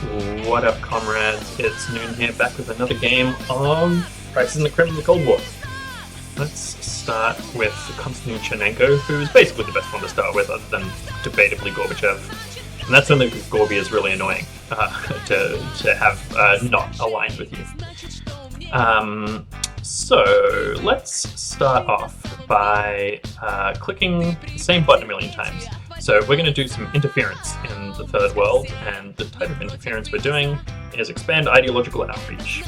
What up, comrades? It's Noon here, back with another game of Crisis in the Kremlin, the Cold War. Let's start with Konstantinenko, who's basically the best one to start with, other than debatably Gorbachev. And that's only because Gorby is really annoying to have not aligned with you. So let's start off by clicking the same button a million times. So we're going to do some interference in the third world, and the type of interference we're doing is expand ideological outreach.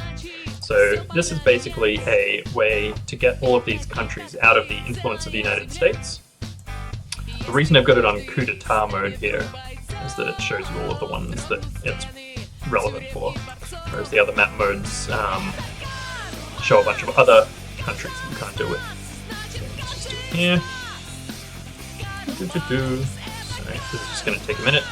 So this is basically a way to get all of these countries out of the influence of the United States. The reason I've got it on coup d'etat mode here is that it shows you all of the ones that it's relevant for, whereas the other map modes show a bunch of other countries that you can't deal with. So let's just do it here. Sorry, this is just going to take a minute.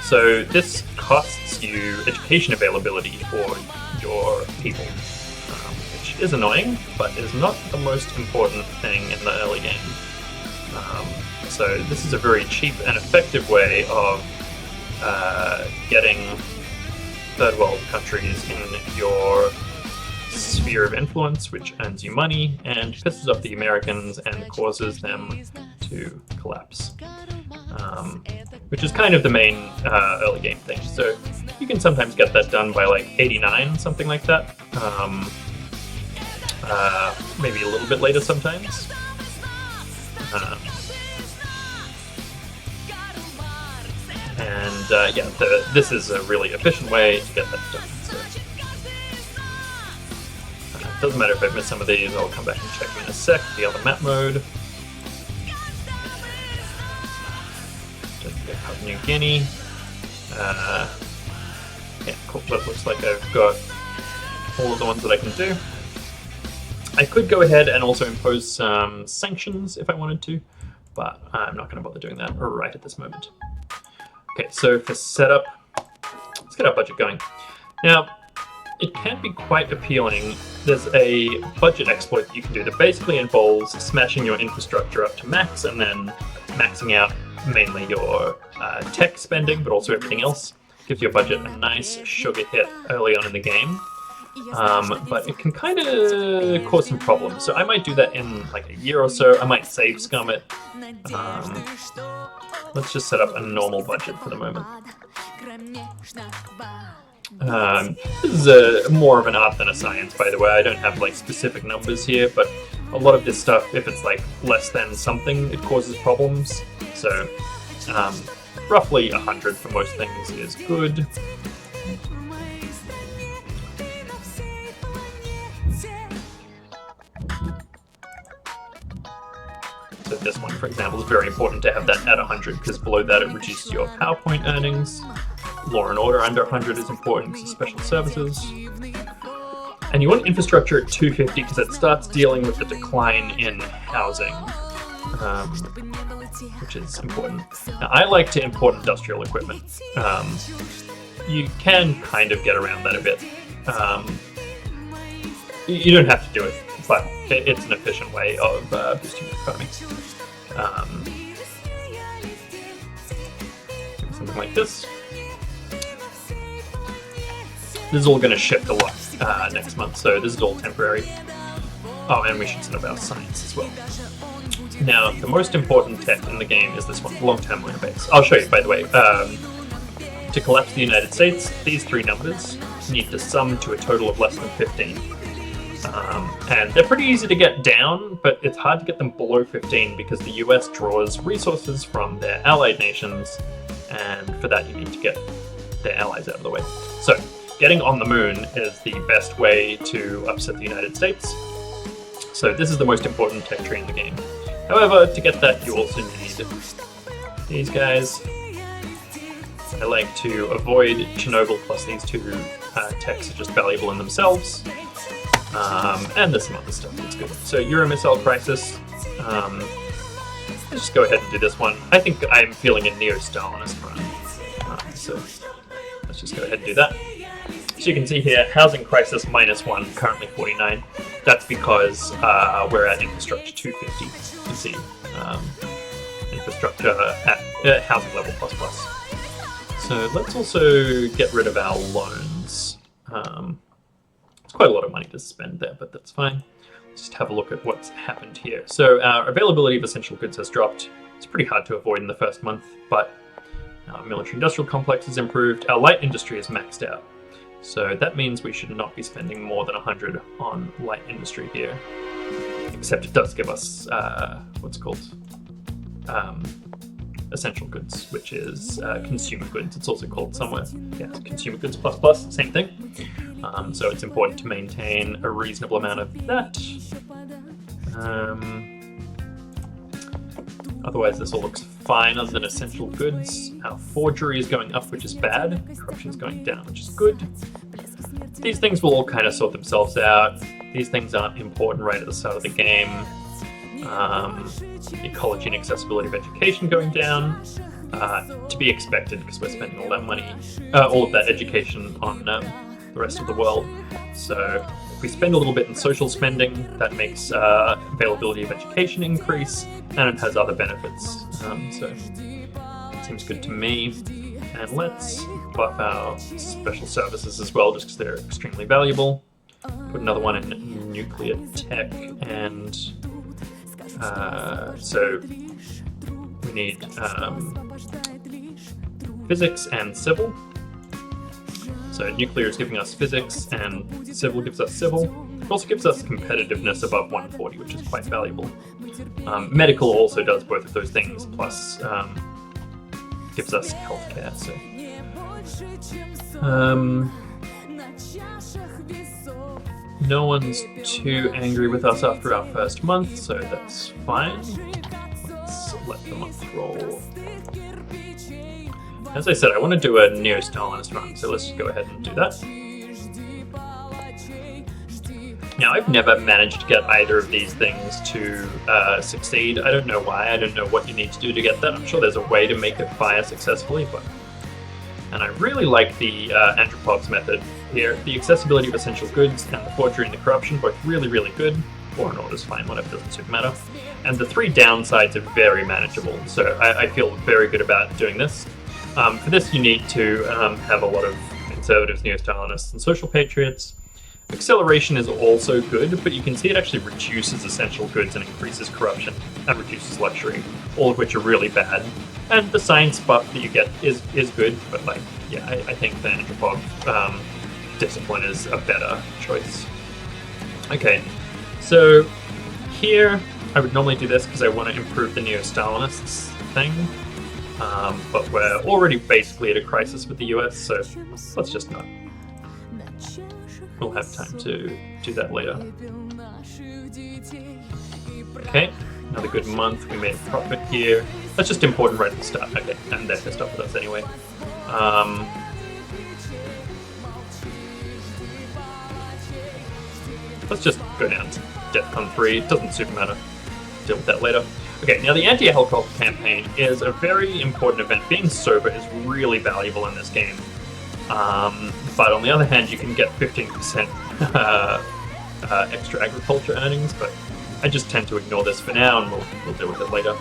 So this costs you education availability for your people, which is annoying, but is not the most important thing in the early game. So this is a very cheap and effective way of getting third world countries in your sphere of influence, which earns you money and pisses off the Americans and causes them to collapse. Which is kind of the main early game thing. So you can sometimes get that done by like 89, something like that. Maybe a little bit later sometimes. Yeah, this is a really efficient way to get that done. So, it doesn't matter if I miss some of these, I'll come back and check them in a sec. The other map mode. Papua New Guinea. Yeah, cool. That looks like I've got all of the ones that I can do. I could go ahead and also impose some sanctions if I wanted to, but I'm not going to bother doing that right at this moment. Okay, so for setup, let's get our budget going. Now, it can be quite appealing. There's a budget exploit that you can do that basically involves smashing your infrastructure up to max and then maxing out mainly your tech spending, but also everything else. Gives your budget a nice sugar hit early on in the game. But it can kind of cause some problems. So I might do that in like a year or so. I might save scum it. Let's just set up a normal budget for the moment. This is more of an art than a science, by the way. I don't have like specific numbers here, but a lot of this stuff, if it's like less than something, it causes problems. So roughly 100 for most things is good. So this one, for example, is very important to have that at 100, because below that it reduces your PowerPoint earnings. Law and order under 100 is important because of special services. And you want infrastructure at 250 because it starts dealing with the decline in housing, which is important. Now, I like to import industrial equipment. You can kind of get around that a bit. You don't have to do it, but it's an efficient way of boosting your economy. Something like this. This is all going to shift a lot next month, so this is all temporary. Oh, and we should set up our science as well. Now, the most important tech in the game is this one, long-term lunar base. I'll show you, by the way. To collapse the United States, these three numbers need to sum to a total of less than 15. And they're pretty easy to get down, but it's hard to get them below 15 because the US draws resources from their allied nations, and for that you need to get their allies out of the way. So, getting on the moon is the best way to upset the United States. So this is the most important tech tree in the game. However, to get that you also need these guys. I like to avoid Chernobyl, plus these two techs are just valuable in themselves. And there's some other stuff that's good. So Euro Missile Crisis. Let's just go ahead and do this one. I think I'm feeling a Neo-Stalinist run. So let's just go ahead and do that. So you can see here, housing crisis -1, currently 49. That's because we're at infrastructure 250. You can see infrastructure at housing level ++. So let's also get rid of our loans. It's quite a lot of money to spend there, but that's fine. Let's just have a look at what's happened here. So our availability of essential goods has dropped. It's pretty hard to avoid in the first month, but our military-industrial complex has improved. Our light industry is maxed out. So that means we should not be spending more than 100 on light industry here. Except it does give us, what's it called? Essential goods, which is consumer goods. It's also called somewhere, yeah, consumer goods plus plus, same thing. So it's important to maintain a reasonable amount of that. Otherwise, this all looks fine other than essential goods. Our forgery is going up, which is bad. Corruption is going down, which is good. These things will all kind of sort themselves out. These things aren't important right at the start of the game. Ecology and accessibility of education going down. To be expected because we're spending all that money, all of that education on the rest of the world. So if we spend a little bit in social spending, that makes availability of education increase, and it has other benefits. So it seems good to me. And let's buff our special services as well, just because they're extremely valuable. Put another one in nuclear tech, and so we need physics and civil. So nuclear is giving us physics, and civil gives us civil. It also gives us competitiveness above 140, which is quite valuable. Medical also does both of those things, plus gives us healthcare. So no one's too angry with us after our first month, so that's fine. Let's let the month roll. As I said, I want to do a Neo-Stalinist run, so let's just go ahead and do that. Now, I've never managed to get either of these things to succeed. I don't know why. I don't know what you need to do to get that. I'm sure there's a way to make it fire successfully, but... And I really like the Anthropos method here. The accessibility of essential goods and the forgery and the corruption, both really, really good. Or an order's fine, whatever, doesn't super matter. And the three downsides are very manageable, so I feel very good about doing this. For this, you need to have a lot of conservatives, neo-Stalinists, and social patriots. Acceleration is also good, but you can see it actually reduces essential goods and increases corruption and reduces luxury, all of which are really bad. And the science buff that you get is good, but like, yeah, I think the Anthropos discipline is a better choice. Okay, so here I would normally do this because I want to improve the Neo-Stalinists thing. But we're already basically at a crisis with the US, so let's just not. We'll have time to do that later. Okay, another good month. We made a profit here. That's just important right at the start. Okay, and they're pissed off with us anyway. Let's just go down to DEFCON 3. It doesn't super matter. Deal with that later. Okay, now the anti-helicopter campaign is a very important event. Being sober is really valuable in this game. But on the other hand, you can get 15% extra agriculture earnings, but I just tend to ignore this for now, and we'll deal with it later.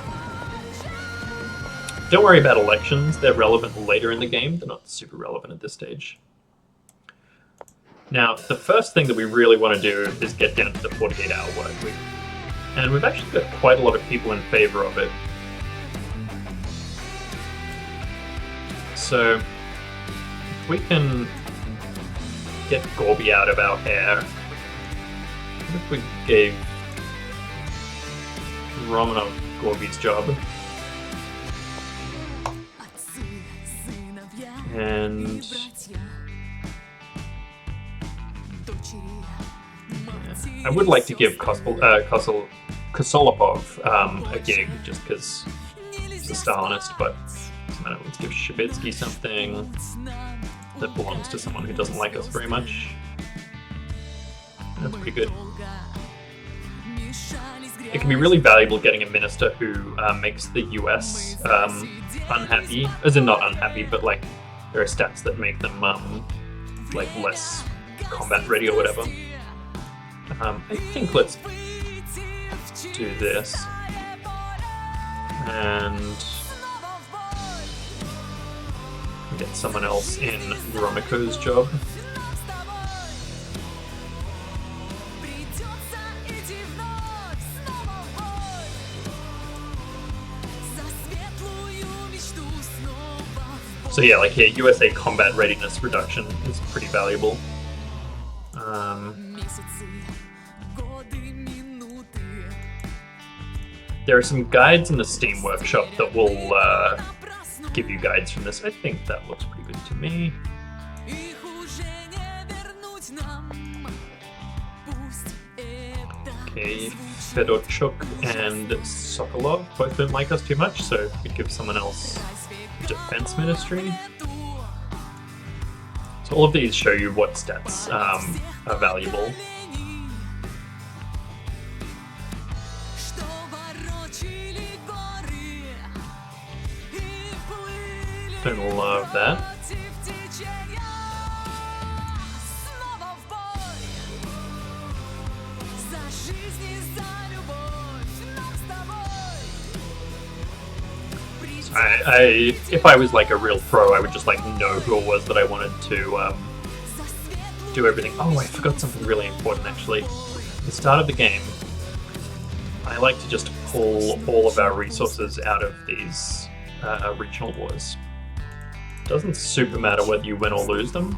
Don't worry about elections. They're relevant later in the game. They're not super relevant at this stage. Now, the first thing that we really want to do is get down to the 48-hour work week. And we've actually got quite a lot of people in favor of it. So, if we can get Gorby out of our hair, what if we gave Romanov Gorby's job? And... I would like to give Kosolopov a gig, just because he's a Stalinist, but let's give Shabitsky something that belongs to someone who doesn't like us very much. That's pretty good. It can be really valuable getting a minister who makes the US unhappy, as in not unhappy, but like there are stats that make them like less combat ready or whatever. I think let's do this, and get someone else in Gromiko's job. So yeah, like here, USA combat readiness reduction is pretty valuable. There are some guides in the Steam Workshop that will give you guides from this. I think that looks pretty good to me. Okay, Fedorchuk and Sokolov both don't like us too much, so we could give someone else Defense Ministry. So all of these show you what stats are valuable. Don't love that. If I was like a real pro, I would just like know who it was that I wanted to do everything. Oh, I forgot something really important actually. At the start of the game, I like to just pull all of our resources out of these regional wars. Doesn't super matter whether you win or lose them.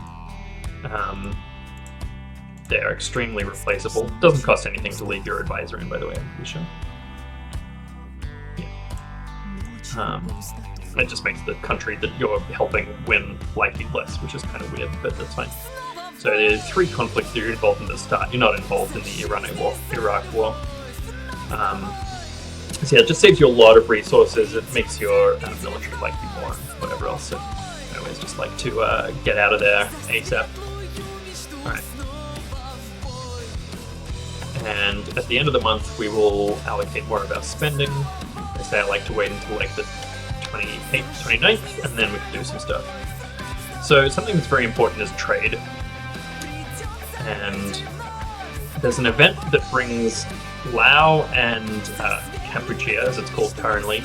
They're extremely replaceable. Doesn't cost anything to leave your advisor in, by the way, I'm pretty sure. It just makes the country that you're helping win like you less, which is kind of weird, but that's fine. So there's 3 conflicts that you're involved in at the start. You're not involved in the Iraq War. So yeah, it just saves you a lot of resources. It makes your military like you more and whatever else. So I always just like to get out of there ASAP. Alright. And at the end of the month, we will allocate more of our spending. I say I like to wait until like the 28th, 29th, and then we can do some stuff. So something that's very important is trade. And there's an event that brings Lao and Kampuchea, as it's called currently,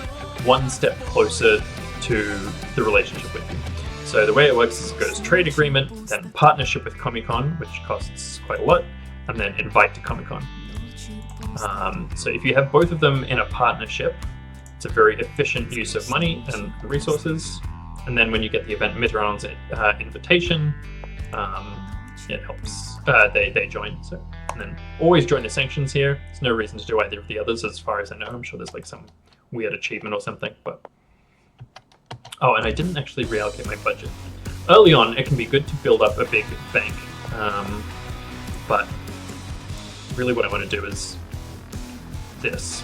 one step closer to the relationship with you. So the way it works is it goes trade agreement, then partnership with COMECON, which costs quite a lot, and then invite to COMECON. So if you have both of them in a partnership, it's a very efficient use of money and resources. And then when you get the event Mitterrand's invitation, it helps. They join. So, and then always join the sanctions here. There's no reason to do either of the others, as far as I know. I'm sure there's like some weird achievement or something. But oh, and I didn't actually reallocate my budget. Early on, it can be good to build up a big bank, but really what I want to do is this.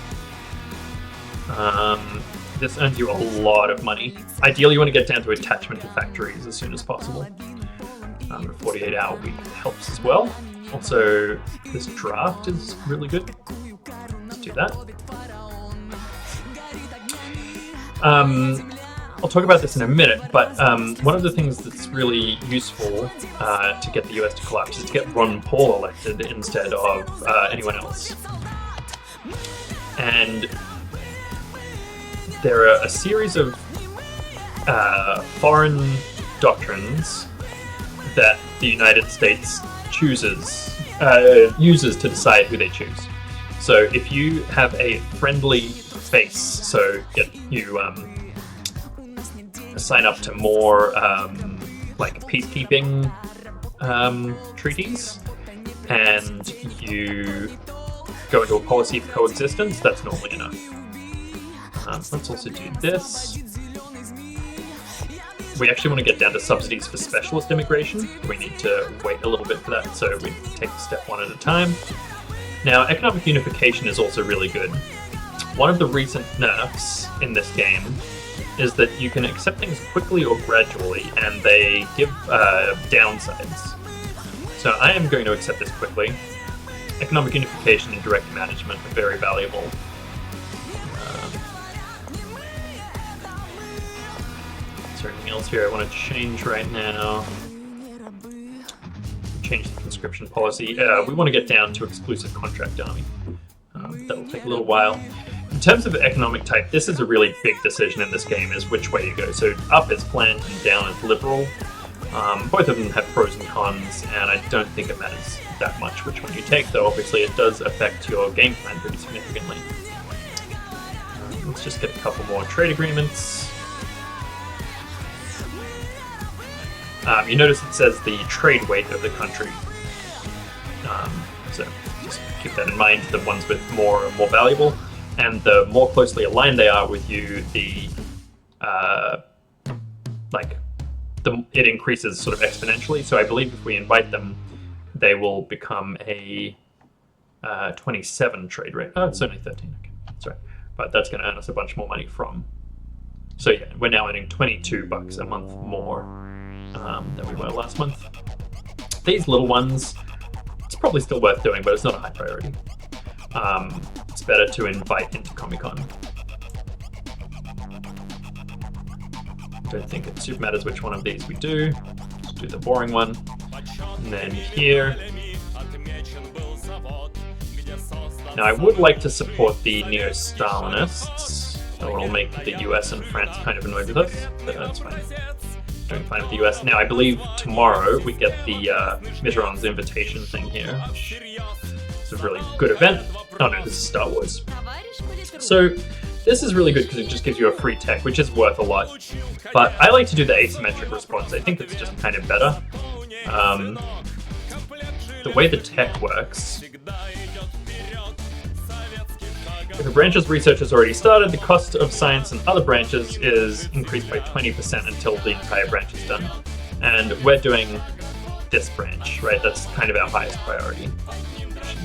This earns you a lot of money. Ideally, you want to get down to attachment to factories as soon as possible. A 48-hour week helps as well. Also, this draft is really good. Let's do that. I'll talk about this in a minute, but one of the things that's really useful to get the US to collapse is to get Ron Paul elected instead of anyone else. And there are a series of foreign doctrines that the United States uses to decide who they choose. So if you have a friendly base, so you sign up to more like peacekeeping treaties, and you go into a policy of coexistence, that's normally enough. Let's also do this. We actually want to get down to subsidies for specialist immigration. We need to wait a little bit for that, so we take step one at a time. Now, economic unification is also really good. One of the recent nerfs in this game is that you can accept things quickly or gradually, and they give downsides. So I am going to accept this quickly. Economic unification and direct management are very valuable. Is there anything else here I want to change right now? Change the conscription policy. We want to get down to exclusive contract army. That'll take a little while. terms of economic type, this is a really big decision in this game, is which way you go. So up is planned and down is liberal. Both of them have pros and cons, and I don't think it matters that much which one you take, though obviously it does affect your game plan pretty significantly. Let's just get a couple more trade agreements. You notice it says the trade weight of the country. So just keep that in mind, the ones with more valuable. And the more closely aligned they are with you, it increases sort of exponentially. So I believe if we invite them, they will become a 27 trade rate. Oh, it's only 13. Okay, that's right. But that's going to earn us a bunch more money from. So yeah, we're now earning $22 a month more than we were last month. These little ones, it's probably still worth doing, but it's not a high priority. It's better to invite into COMECON. Don't think it super matters which one of these we do. Just do the boring one. And then here. Now I would like to support the Neo-Stalinists. That will make the US and France kind of annoyed with us, but that's fine. Doing fine with the US. Now I believe tomorrow we get the Mitterrand's invitation thing here. It's a really good event. Oh no, this is Star Wars. So this is really good because it just gives you a free tech, which is worth a lot. But I like to do the asymmetric response. I think it's just kind of better. The way the tech works, if a branch's research has already started, the cost of science and other branches is increased by 20% until the entire branch is done. And we're doing this branch, right? That's kind of our highest priority. In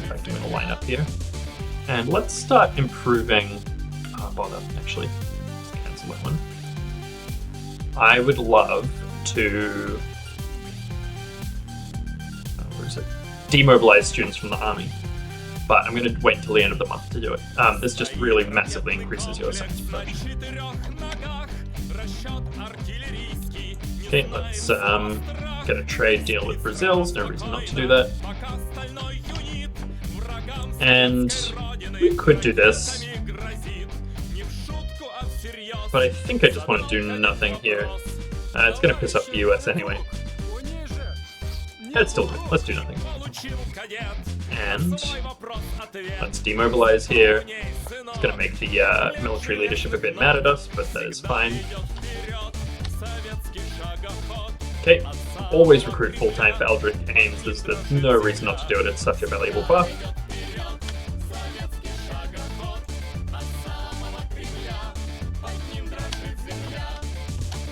fact, I'm going to line up here. And let's start improving... Oh, bother, actually. Let's cancel that one. I would love to... where is it? Demobilize students from the army. But I'm going to wait until the end of the month to do it. This just really massively increases your science production. Okay, let's get a trade deal with Brazil. There's no reason not to do that. And we could do this. But I think I just want to do nothing here. It's going to piss off the US anyway. Yeah, it's still good. Let's do nothing. And let's demobilize here. It's going to make the military leadership a bit mad at us, but that is fine. Okay, always recruit full-time for Eldritch aims. There's no reason not to do it. It's such a valuable buff.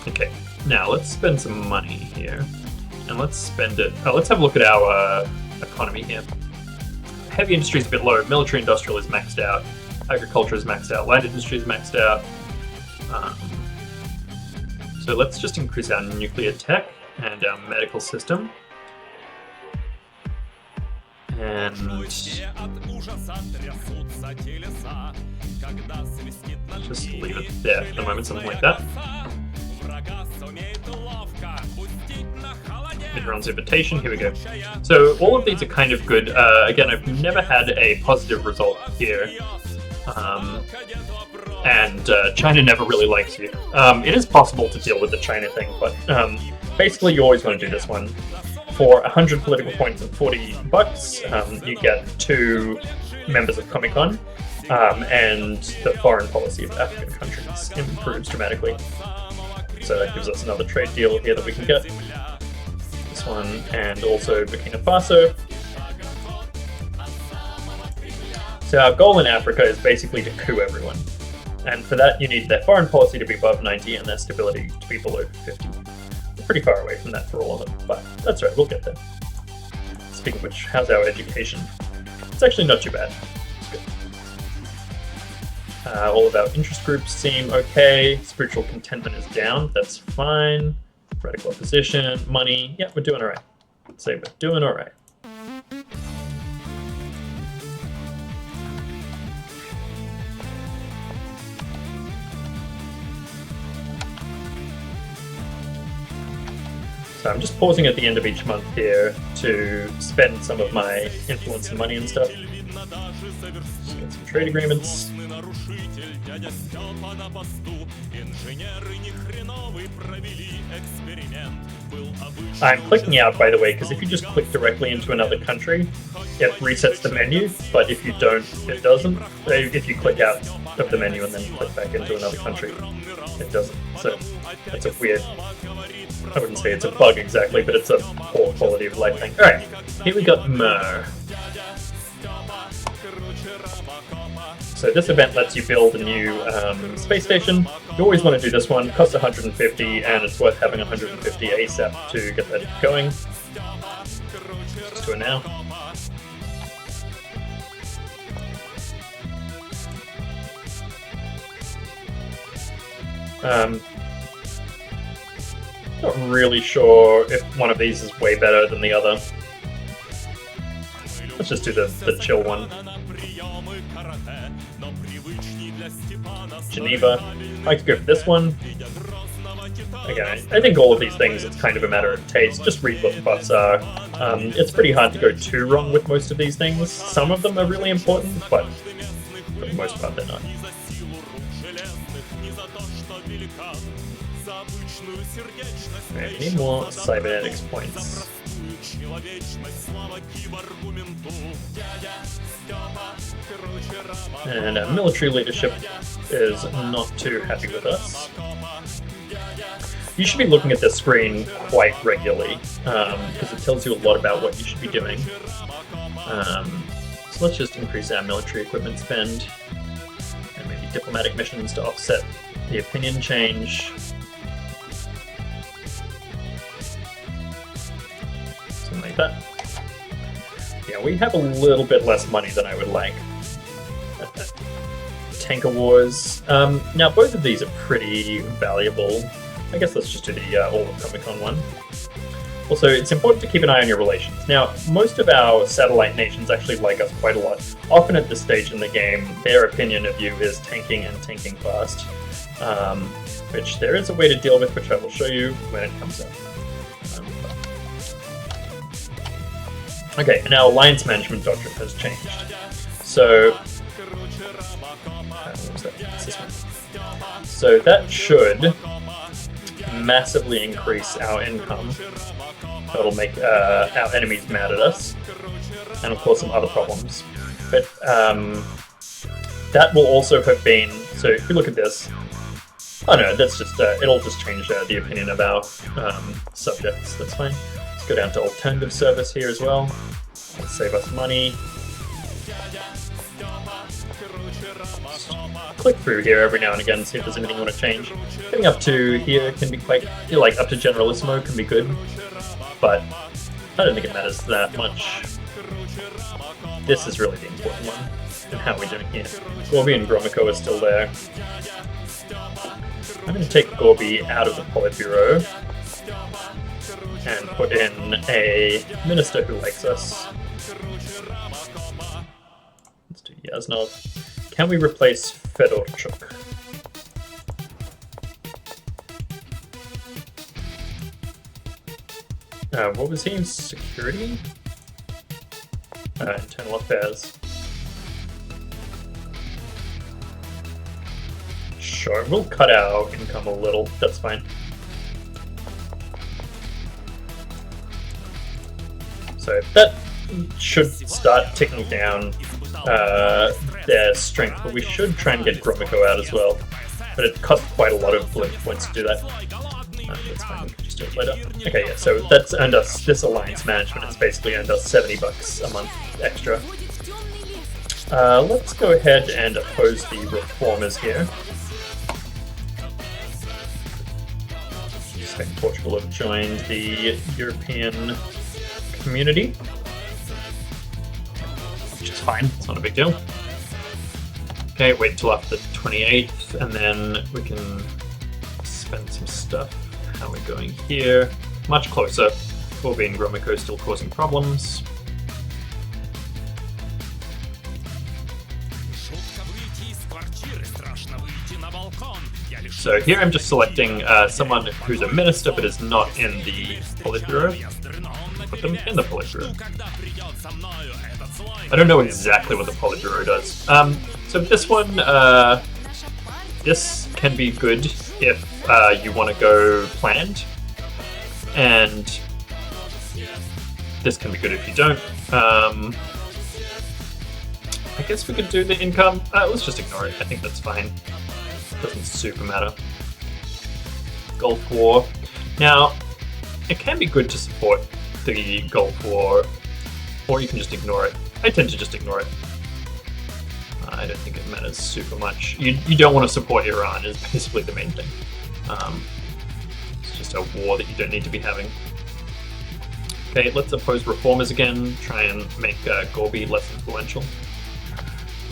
Okay, now let's spend some money here. And let's spend it... Oh, let's have a look at our economy here. Heavy industry is a bit low. Military industrial is maxed out. Agriculture is maxed out. Light industry is maxed out. So let's just increase our nuclear tech and our medical system. And just leave it there for the moment, something like that. Mitterrand's invitation, here we go. So all of these are kind of good. Again, I've never had a positive result here. And China never really likes you. It is possible to deal with the China thing, but basically you always want to do this one. For 100 political points and $40, you get 2 members of COMECON, and the foreign policy of African countries improves dramatically. So that gives us another trade deal here that we can get. This one, and also Burkina Faso. So our goal in Africa is basically to coup everyone. And for that, you need their foreign policy to be above 90 and their stability to be below 50. We're pretty far away from that for all of them, but that's right, we'll get there. Speaking of which, how's our education? It's actually not too bad. It's good. All of our interest groups seem okay. Spiritual contentment is down, that's fine. Radical opposition, money, yeah, we're doing alright. Let's say we're doing alright. So I'm just pausing at the end of each month here to spend some of my influence and money and stuff. Just get some trade agreements. I'm clicking out, by the way, because if you just click directly into another country, it resets the menu, but if you don't, it doesn't. If you click out of the menu and then click back into another country, it doesn't. So that's a weird, I wouldn't say it's a bug exactly, but it's a poor quality of life thing. Alright, here we got Mer. So this event lets you build a new space station. You always want to do this one. Costs 150, and it's worth having 150 ASAP to get that going. Just do it now. Not really sure if one of these is way better than the other. Let's just do the chill one. Geneva. I could go for this one. Again, I think all of these things, it's kind of a matter of taste. Just read what the buffs are. It's pretty hard to go too wrong with most of these things. Some of them are really important, but for the most part they're not. Okay, we need more cybernetics points. And our military leadership is not too happy with us. You should be looking at this screen quite regularly, because it tells you a lot about what you should be doing. So let's just increase our military equipment spend, and maybe diplomatic missions to offset the opinion change. Something like that. Yeah, we have a little bit less money than I would like. Tanker Wars. Now both of these are pretty valuable. I guess let's just do the all of COMECON one. Also, it's important to keep an eye on your relations. Now, most of our satellite nations actually like us quite a lot. Often at this stage in the game, their opinion of you is tanking and tanking fast. Which there is a way to deal with, which I will show you when it comes up. Okay, and our alliance management doctrine has changed. So, what was that? It's this one. So that should massively increase our income. That'll make our enemies mad at us, and of course some other problems. But that will also have been, so if you look at this, oh no, that's just, it'll just change the opinion of our subjects, that's fine. Let's go down to alternative service here as well. Let's save us money. Click through here every now and again, see if there's anything you want to change. Getting up to here can be quite, like up to Generalissimo can be good, but I don't think it matters that much. This is really the important one, and how we're doing here. Gorby and Gromyko are still there. I'm going to take Gorby out of the Politburo and put in a minister who likes us. Let's do Yaznov. Can we replace Fedorchuk? What was he? Security? Internal affairs. Sure, we'll cut our income a little, that's fine. So that should start ticking down their strength, but we should try and get Gromyko out as well. But it costs quite a lot of political points to do that. That's fine, we can just do it later. Okay, yeah, so that's earned us, this alliance management has basically earned us $70 a month extra. Let's go ahead and oppose the reformers here. Expect Portugal have joined the European community, which is fine, it's not a big deal. Okay, wait until after the 28th, and then we can spend some stuff. How are we going here? Much closer. Gorby and Gromyko still causing problems. So here I'm just selecting someone who's a minister but is not in the Politburo. Put them in the Politburo. I don't know exactly what the Politburo does. So this one, this can be good if you want to go planned, and this can be good if you don't. I guess we could do the income. Let's just ignore it. I think that's fine. Doesn't super matter. Gulf War. Now, it can be good to support the Gulf War, or you can just ignore it. I tend to just ignore it. I don't think it matters super much. You don't want to support Iran is basically the main thing. It's just a war that you don't need to be having. Okay, let's oppose reformers again, try and make Gorby less influential.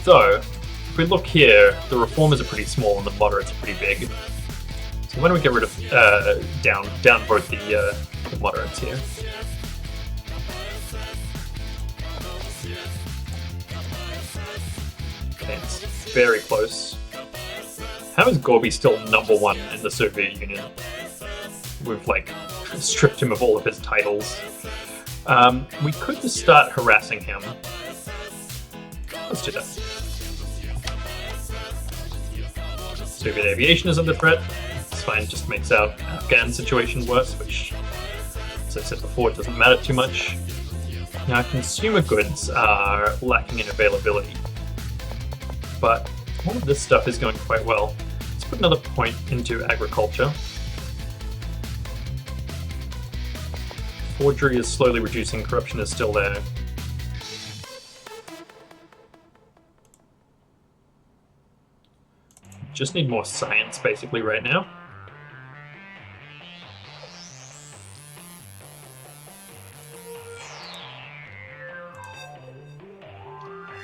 So, if we look here, the reformers are pretty small and the moderates are pretty big. So why don't we get rid of downvote the moderates here? Okay, it's very close. How is Gorby still #1 in the Soviet Union? We've like stripped him of all of his titles. We could just start harassing him. Let's do that. Soviet aviation is under threat. It's fine, it just makes our Afghan situation worse, which, as I said before, it doesn't matter too much. Now, consumer goods are lacking in availability, but all of this stuff is going quite well. Let's put another point into agriculture. Forgery is slowly reducing, corruption is still there. Just need more science, basically, right now.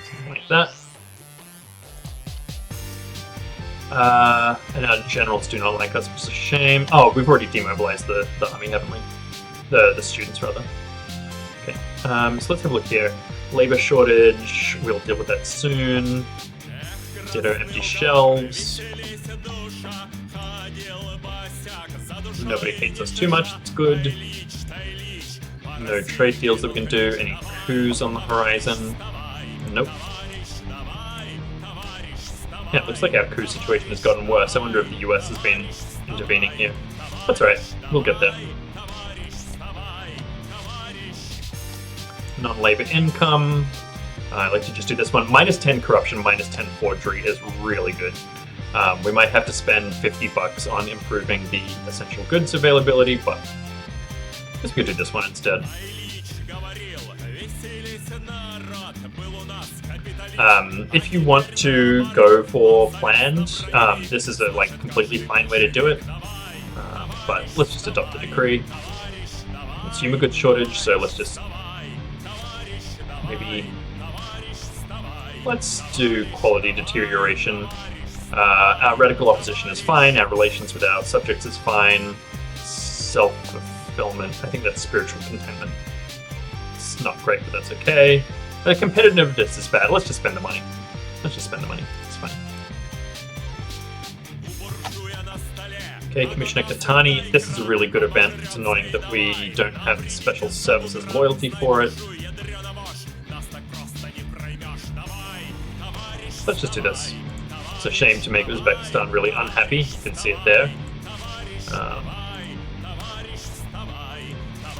Something like that. And our generals do not like us, which is a shame. Oh, we've already demobilized the army, haven't we? The students, rather. Okay, so let's have a look here. Labor shortage, we'll deal with that soon. Ditto empty shelves. Nobody hates us too much, that's good. No trade deals that we can do. Any coups on the horizon? Nope. Yeah, it looks like our coup situation has gotten worse. I wonder if the US has been intervening here. That's alright, we'll get there. Non-labor income. I like to just do this one. -10 corruption, -10 forgery is really good. We might have to spend $50 on improving the essential goods availability, but I guess we could do this one instead. If you want to go for planned, this is a completely fine way to do it. But let's just adopt the decree. Consumer goods shortage, so let's just maybe let's do quality deterioration. Our radical opposition is fine. Our relations with our subjects is fine. Self-fulfillment, I think that's spiritual contentment. It's not great, but that's okay. Competitiveness is bad. Let's just spend the money. Let's just spend the money. It's fine. Okay, Commissioner Katani. This is a really good event. It's annoying that we don't have special services loyalty for it. Let's just do this. It's a shame to make Uzbekistan really unhappy. You can see it there.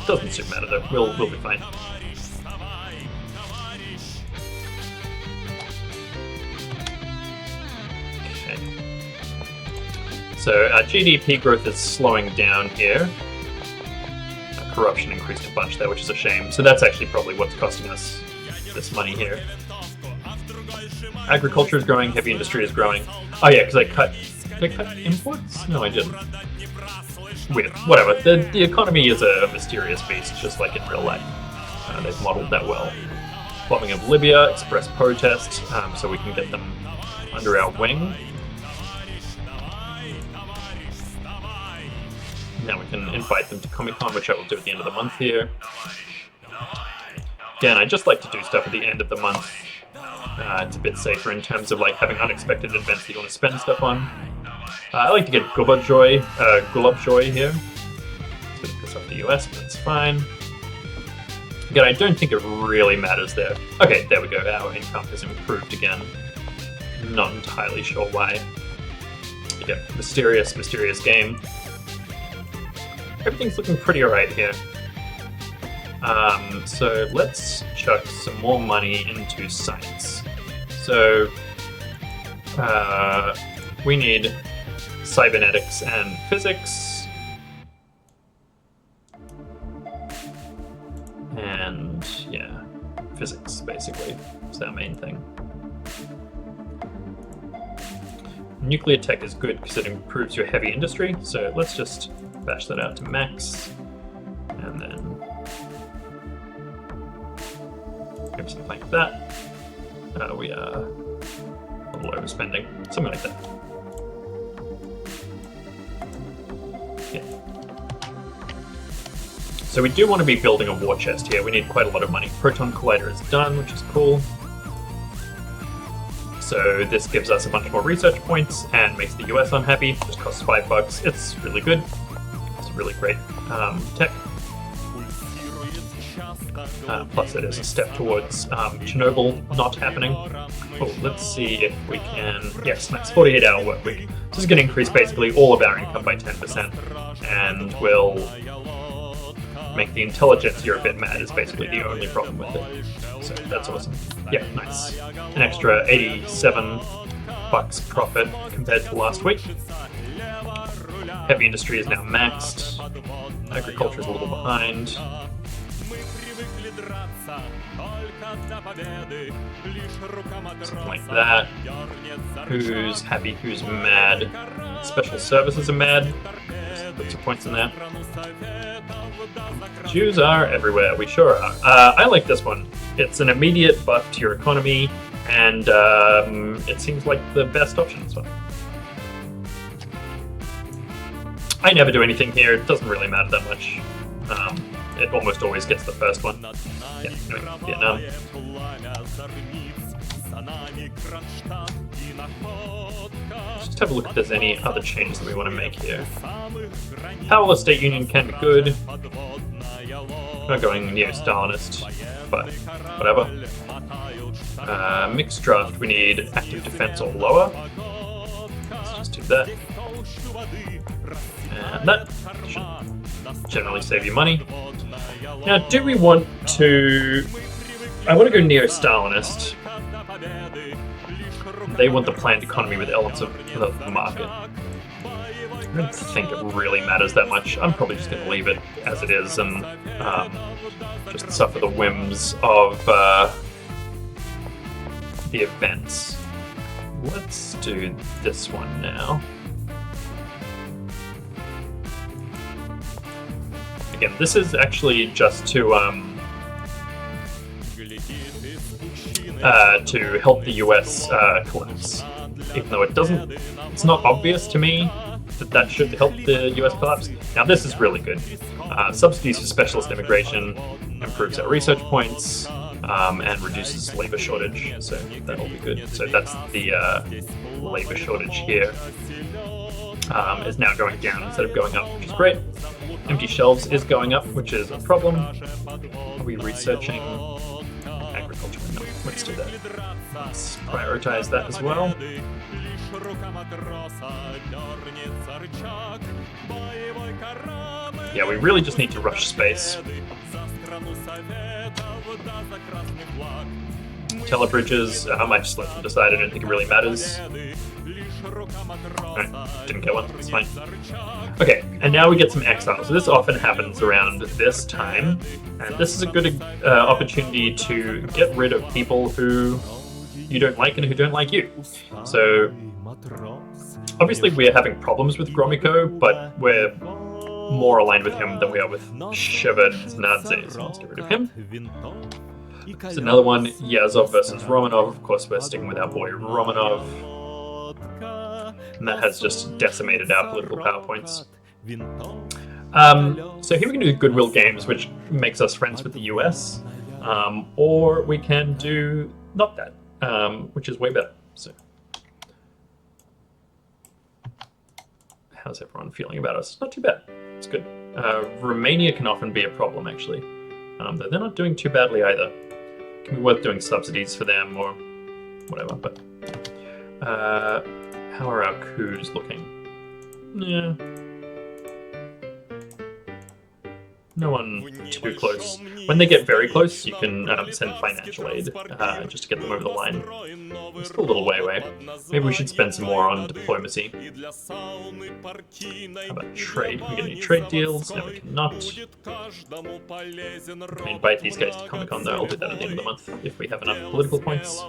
Doesn't super matter though. We'll be fine. Okay. So our GDP growth is slowing down here. Corruption increased a bunch there, which is a shame. So that's actually probably what's costing us this money here. Agriculture is growing, heavy industry is growing. Oh yeah, because did I cut imports? No, I didn't. Weird. Whatever. The economy is a mysterious beast, just like in real life. They've modeled that well. Bombing of Libya, express protest, so we can get them under our wing. Now we can invite them to COMECON, which I will do at the end of the month here. Again, I just like to do stuff at the end of the month. It's a bit safer in terms of having unexpected events that you want to spend stuff on. I like to get Gulabjoy here. It's going to piss off the US, but it's fine. Again, I don't think it really matters there. Okay, there we go. Our income has improved again. Not entirely sure why. Again, mysterious game. Everything's looking pretty alright here. So let's chuck some more money into science. So we need cybernetics and physics. And yeah, physics basically is our main thing. Nuclear tech is good because it improves your heavy industry, so let's just bash that out to max, and then maybe something like that. We are a little overspending, something like that. Yeah. So we do want to be building a war chest here. We need quite a lot of money. Proton Collider is done, which is cool. So this gives us a bunch more research points and makes the US unhappy. Just costs $5. It's really good. It's a really great tech. Plus it is a step towards Chernobyl not happening. Oh, let's see if we can... Yes, that's 48-hour work week. This is going to increase basically all of our income by 10%, and will make the intelligentsia a bit mad is basically the only problem with it. So that's awesome. Yeah, nice. An extra $87 profit compared to last week. Heavy industry is now maxed. Agriculture is a little behind. Something like that. Who's happy, who's mad? Special services are mad. Just put some points in there. Jews are everywhere, we sure are. I like this one. It's an immediate buff to your economy, and it seems like the best option. So I never do anything here, it doesn't really matter that much. It almost always gets the first one. Yeah, anyway, Vietnam. Just have a look if there's any other changes that we want to make here. Powerless State Union can be good. We're not going Neo-Stalinist, but whatever. Mixed draft, we need active defense or lower. Let's just do that. And that should generally save you money. Now, do we want to... I want to go Neo-Stalinist. They want the planned economy with elements of the market. I don't think it really matters that much. I'm probably just going to leave it as it is and just suffer the whims of the events. Let's do this one now. Again, this is actually just to help the US collapse. Even though it's not obvious to me that should help the US collapse. Now this is really good. Subsidies for specialist immigration improves our research points and reduces labor shortage, so that'll be good. So that's the labor shortage here. Is now going down instead of going up, which is great. Empty shelves is going up, which is a problem. Are we researching agriculture? No, let's do that. Let's prioritize that as well. Yeah, we really just need to rush space. Telebridges, I just let them decide. I don't think it really matters. Right, didn't get one, it's fine. Okay, and now we get some exiles. So this often happens around this time, and this is a good opportunity to get rid of people who you don't like and who don't like you. So, obviously we're having problems with Gromyko, but we're more aligned with him than we are with Shevardnadze, so let's get rid of him. There's another one, Yazov versus Romanov. Of course, we're sticking with our boy Romanov. And that has just decimated our political power points. So here we can do Goodwill Games, which makes us friends with the US. Or we can do not that, which is way better. So how's everyone feeling about us? Not too bad. It's good. Romania can often be a problem, actually. Though they're not doing too badly either. It can be worth doing subsidies for them or whatever, but... how are our coups looking? Yeah. No one too close. When they get very close, you can send financial aid just to get them over the line. We're still a little way away. Maybe we should spend some more on diplomacy. How about trade? Can we get any trade deals? No, we cannot. Can we invite these guys to COMECON though? I'll do that at the end of the month if we have enough political points.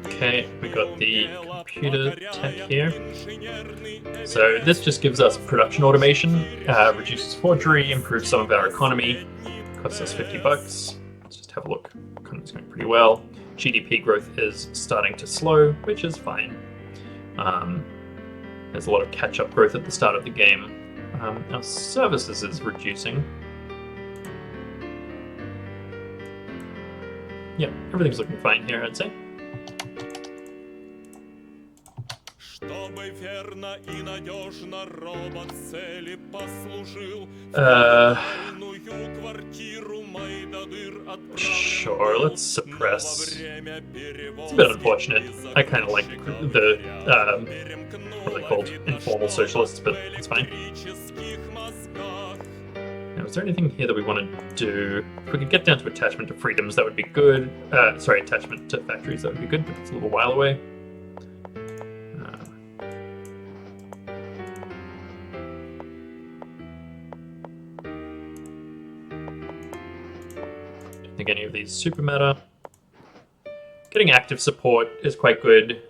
Okay, we got the computer tech here. So this just gives us production automation, reduces forgery, improves some of our economy, costs us $50. Let's just have a look. Economy's going pretty well. GDP growth is starting to slow, which is fine. There's a lot of catch-up growth at the start of the game. Our services is reducing. Yeah, everything's looking fine here, I'd say. Sure, let's suppress. It's a bit unfortunate. I kind of like the, what are they called? Informal socialists, but it's fine. Now, is there anything here that we want to do? If we could get down to attachment to freedoms, that would be good. Sorry, attachment to factories, that would be good, but it's a little while away. I don't think any of these super matter. Getting active support is quite good,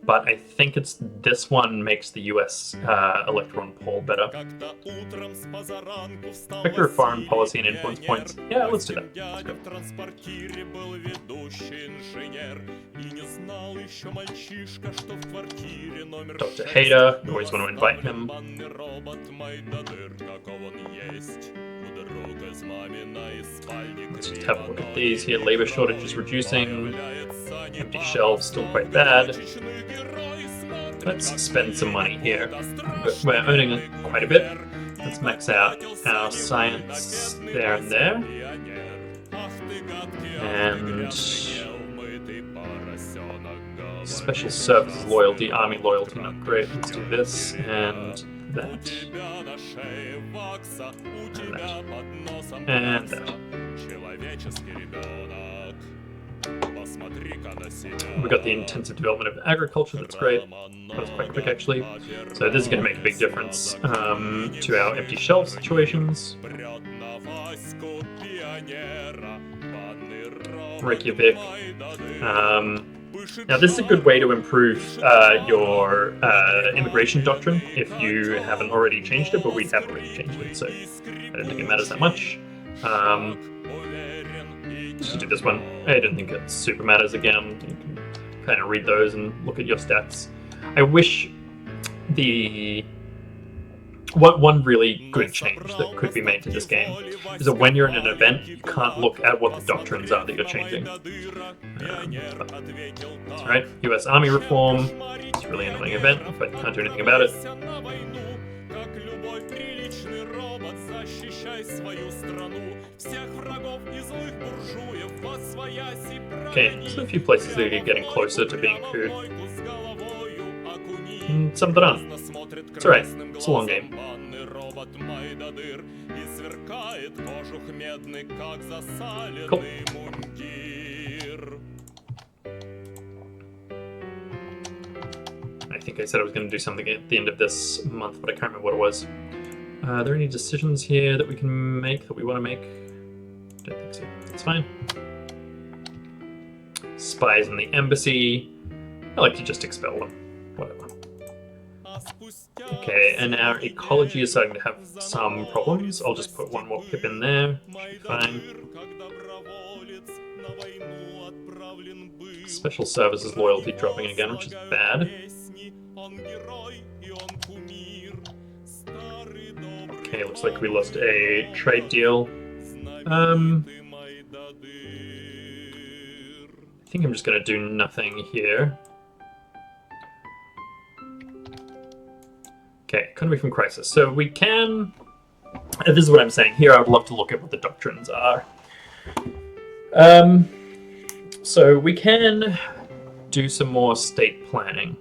but I think it's this one makes the US electoral poll better. Vector of foreign policy and influence points. Yeah, let's do that. Let's go. Dr. Hader, we always want to invite him. Let's just have a look at these here. Labor shortage is reducing. Empty shelves still quite bad. Let's spend some money here. We're earning quite a bit. Let's max out our science there and there. And special services loyalty, army loyalty, not great. Let's do this and that. And that. We got the intensive development of agriculture, that's great. That was quite quick actually. So this is going to make a big difference to our empty shelf situations. Reykjavik. Now this is a good way to improve your immigration doctrine if you haven't already changed it, but we have already changed it, so I don't think it matters that much. Just do this one. I don't think it super matters again. You can kind of read those and look at your stats. I wish the... One really good change that could be made to this game is that when you're in an event, you can't look at what the doctrines are that you're changing. That's right. US Army reform. It's a really annoying event, but you can't do anything about it. Okay, so a few places that are getting closer to being coup. Some that aren't. It's alright, it's a long game. Cool. I think I said I was going to do something at the end of this month, but I can't remember what it was. Are there any decisions here that we can make, that we want to make? Don't think so. That's fine. Spies in the embassy. I like to just expel them. Whatever. Okay, and our ecology is starting to have some problems. I'll just put one more pip in there. Should be fine. Special services loyalty dropping again, which is bad. Okay, looks like we lost a trade deal. think I'm just going to do nothing here. Okay, economy from crisis. So we can... This is what I'm saying here. I would love to look at what the doctrines are. So we can do some more state planning.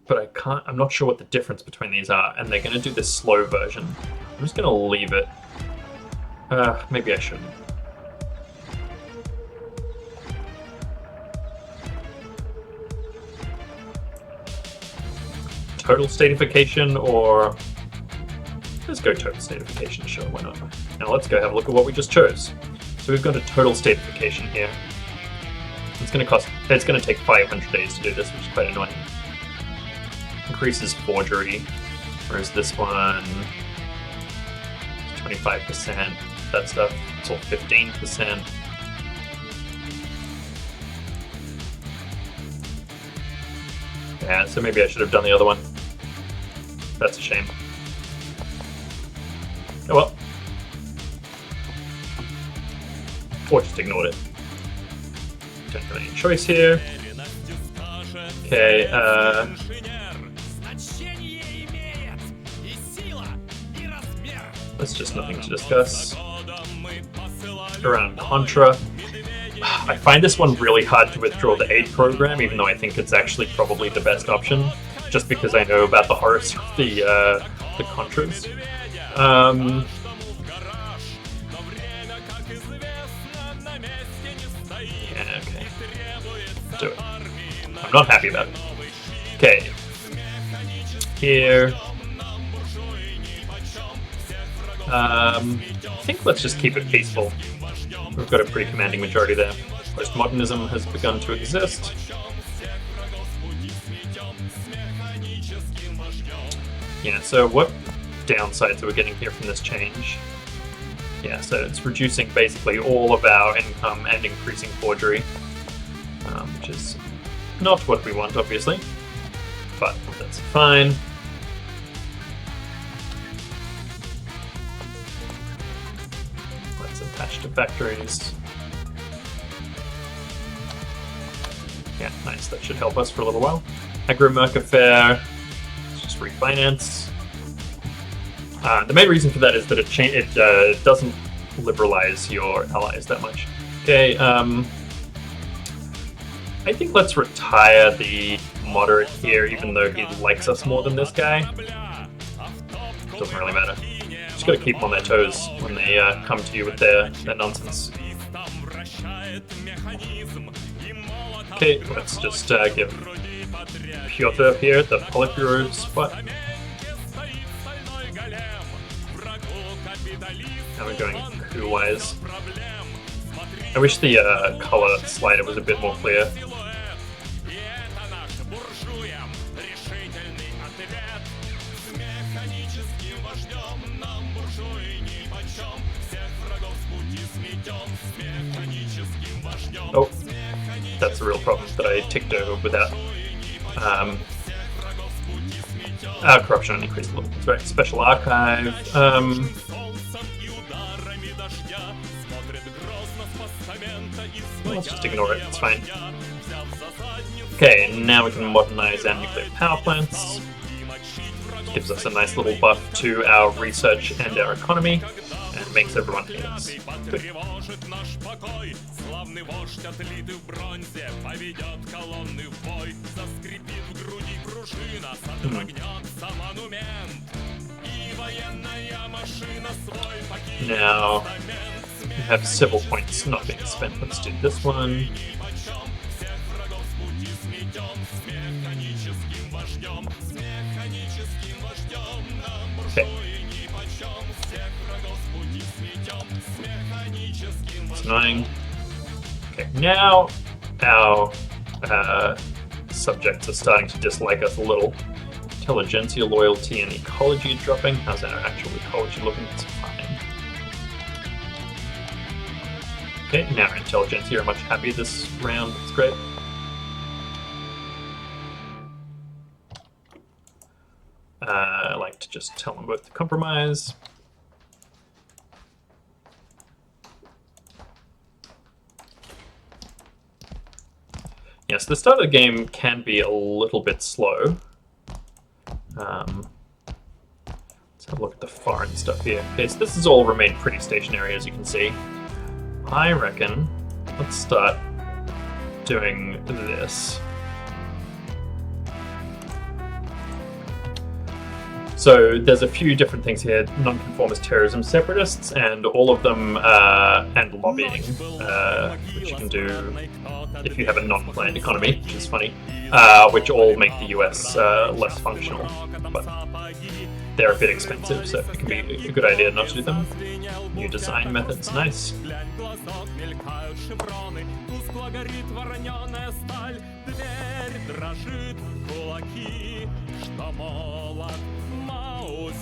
But I can't, I'm not sure what the difference between these are, and they're going to do this slow version. I'm just going to leave it. Maybe I shouldn't. Total statification, or let's go total statification, sure, why not? Now let's go have a look at what we just chose. So we've got a total statification here. It's going to take 500 days to do this, which is quite annoying. Increases forgery, whereas this one is 25%, that stuff, it's all 15%. Yeah, so maybe I should have done the other one. That's a shame. Oh well. Or just ignored it. Don't have any choice here. Okay, that's just nothing to discuss. Around Contra. I find this one really hard to withdraw the aid program, even though I think it's actually probably the best option, just because I know about the horrors of the Contras. Yeah, okay. Do it. I'm not happy about it. Okay. Here. I think let's just keep it peaceful. We've got a pretty commanding majority there. Postmodernism has begun to exist. Yeah, so what downsides are we getting here from this change? Yeah, so it's reducing basically all of our income and increasing forgery, which is not what we want, obviously, but that's fine. Let's attach to factories. Yeah, nice, that should help us for a little while. Agro-Merc affair, let's just refinance. The main reason for that is that it doesn't liberalize your allies that much. Okay, I think let's retire the moderate here, even though he likes us more than this guy. Doesn't really matter. Just gotta keep them on their toes when they come to you with their nonsense. Okay, let's just give Pyotr here the Politburo spot. Now we're going coup-wise. I wish the color slider was a bit more clear. Oh, that's the real problem that I ticked over without. Corruption increased a little. That's right. Special archive. Let's just ignore it. It's fine. Okay, now we can modernize our nuclear power plants. Gives us a nice little buff to our research and our economy, and makes everyone hate us. Good. Now, we have civil points not being spent. Let's do this one. Okay. It's annoying. Okay, now our subjects are starting to dislike us a little. Intelligentsia, loyalty, and ecology are dropping. How's our actual ecology looking? It's fine. Okay, now our intelligentsia are much happier this round. It's great. I like to just tell them both to compromise. Yes, the start of the game can be a little bit slow. Let's have a look at the foreign stuff here. Okay, so this has all remained pretty stationary, as you can see. I reckon let's start doing this. So there's a few different things here: nonconformist terrorism, separatists, and all of them, and lobbying, which you can do if you have a non-planned economy, which is funny, which all make the US less functional, but they're a bit expensive, so it can be a good idea not to do them. New design methods, nice.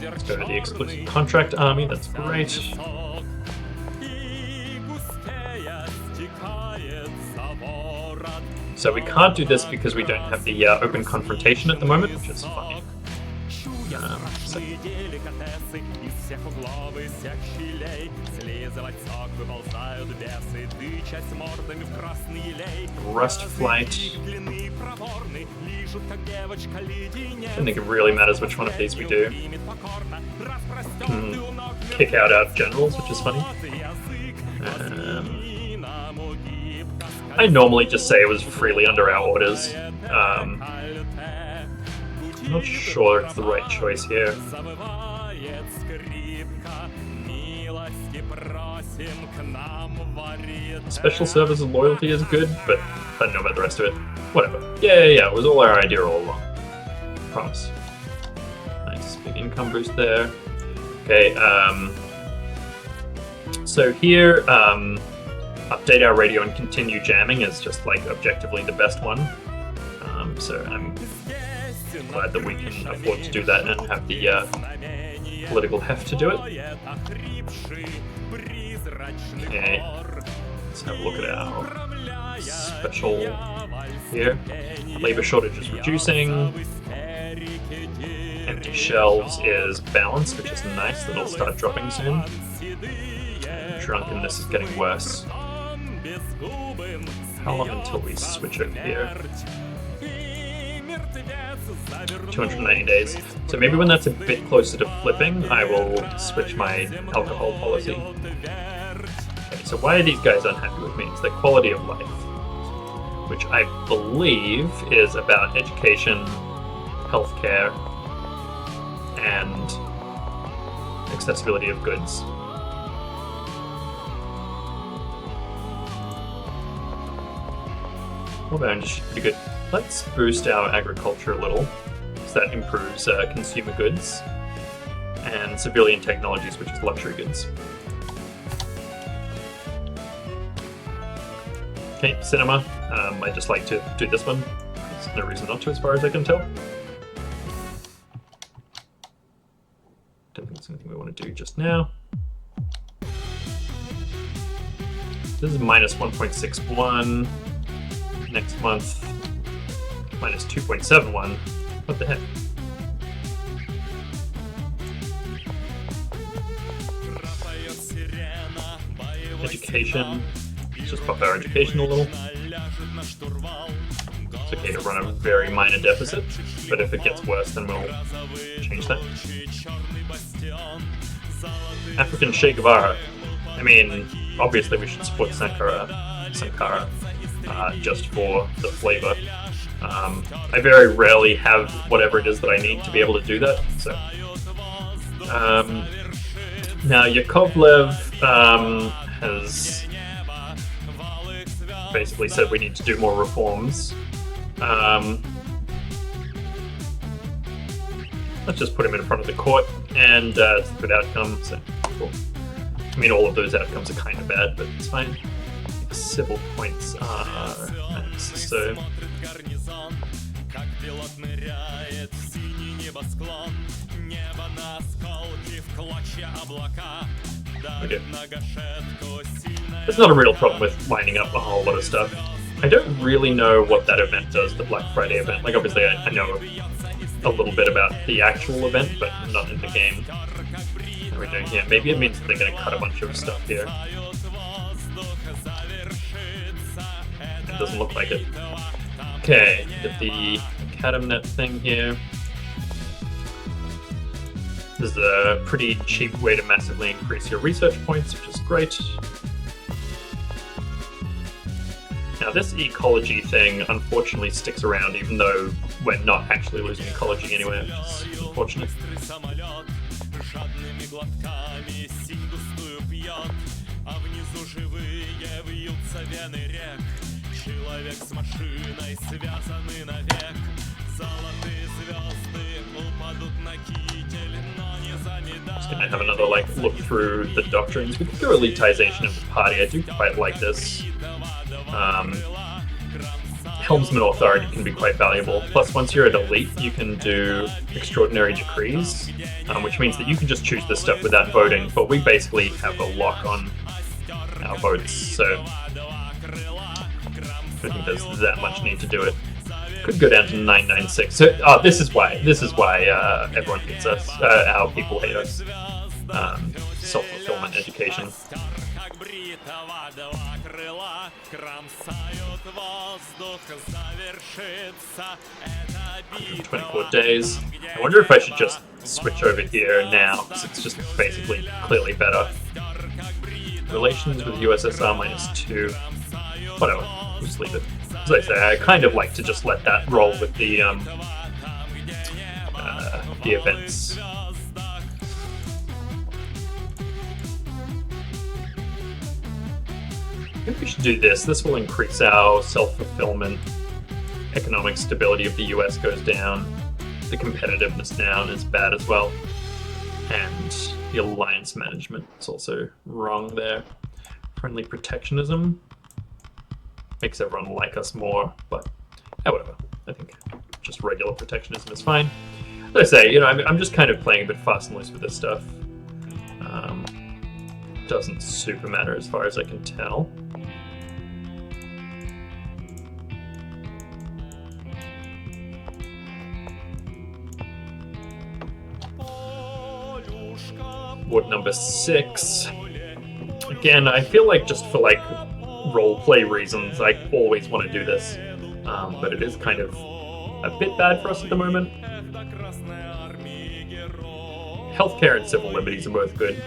Let's go to the exclusive contract army, that's great. So we can't do this because we don't have the open confrontation at the moment, which is funny. Rust flight. I don't think it really matters which one of these we do. Kick out our generals, which is funny. I normally just say it was freely under our orders. I'm not sure it's the right choice here. Special services loyalty is good, but I don't know about the rest of it. Whatever. Yeah, it was all our idea all along. Promise. Nice, big income boost there. Okay, so here, update our radio and continue jamming is just like objectively the best one. So I'm glad that we can afford to do that and have the political heft to do it. Okay, let's have a look at our special here. Labor shortage is reducing. Empty shelves is balanced, which is nice. That'll start dropping soon. Drunkenness is getting worse. How long until we switch over here? 290 days. So maybe when that's a bit closer to flipping, I will switch my alcohol policy. Okay, so why are these guys unhappy with me? It's their quality of life, which I believe is about education, healthcare, and accessibility of goods. Well, industry pretty good. Let's boost our agriculture a little, because that improves consumer goods, and civilian technologies, which is luxury goods. Okay, cinema. I just like to do this one. There's no reason not to, as far as I can tell. Don't think it's anything we want to do just now. This is minus 1.61. Next month, minus 2.71. What the heck? Education. Let's just pop our education a little. It's okay to run a very minor deficit, but if it gets worse, then we'll change that. African Che Guevara. I mean, obviously we should support Sankara, just for the flavor. I very rarely have whatever it is that I need to be able to do that. So now Yakovlev has basically said we need to do more reforms. Let's just put him in front of the court, and it's a good outcome. So cool. I mean, all of those outcomes are kind of bad, but it's fine. Civil points are max, so okay. There's not a real problem with lining up a whole lot of stuff. I don't really know what that event does, the Black Friday event. Like, obviously I know a little bit about the actual event, but not in the game. What are we doing here? Maybe it means that they're going to cut a bunch of stuff here. It doesn't look like it. Okay, get the Academnet thing here. This is a pretty cheap way to massively increase your research points, which is great. Now this ecology thing unfortunately sticks around, even though we're not actually losing ecology anywhere, which is unfortunate. Just gonna have another look through the doctrines. We can do elitization of the party. I do quite like this. Helmsman authority can be quite valuable. Plus, once you're at elite, you can do extraordinary decrees, which means that you can just choose this stuff without voting. But we basically have a lock on our votes, so I don't think there's that much need to do it. Could go down to 996. So, this is why everyone hates us. Our people hate us. Self-fulfillment education. 24 days. I wonder if I should just switch over here now, because it's just basically clearly better. Relations with USSR -2. Whatever, just leave it. As I say, I kind of like to just let that roll with the events. I think we should do this. This will increase our self-fulfillment. Economic stability of the US goes down. The competitiveness down is bad as well. And the alliance management is also wrong there. Friendly protectionism makes everyone like us more, but whatever. I think just regular protectionism is fine. As I say, I'm just kind of playing a bit fast and loose with this stuff. Doesn't super matter as far as I can tell. Ward number 6. Again, I feel like just for roleplay reasons, I always want to do this, but it is kind of a bit bad for us at the moment. Healthcare and civil liberties are both good.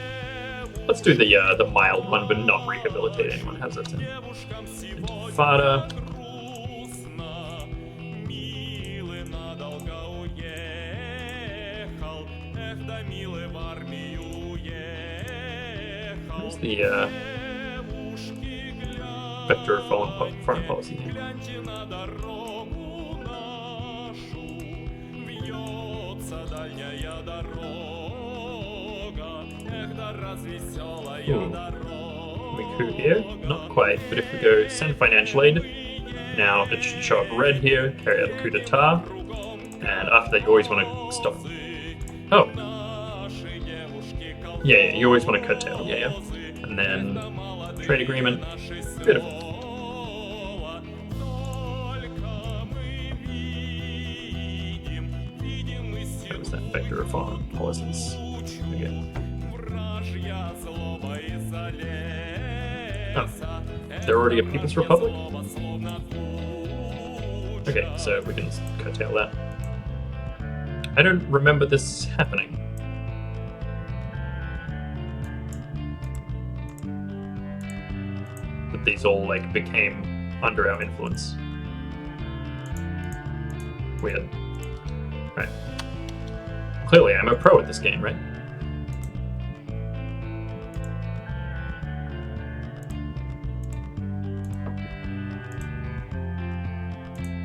Let's do the mild one, but not rehabilitate anyone. How's that sound? Intifada. Where's the vector of foreign policy here? Ooh. Can we coup here? Not quite, but if we go send financial aid, now it should show up red here, carry out a coup d'etat, and after that you always want to stop. Oh. Yeah, you always want to curtail, yeah. And then trade agreement, beautiful. That was that vector of foreign policies again. Oh, they're already a People's Republic? Okay, so we can curtail that. I don't remember this happening. That these all became under our influence. Weird. Right. Clearly I'm a pro at this game, right?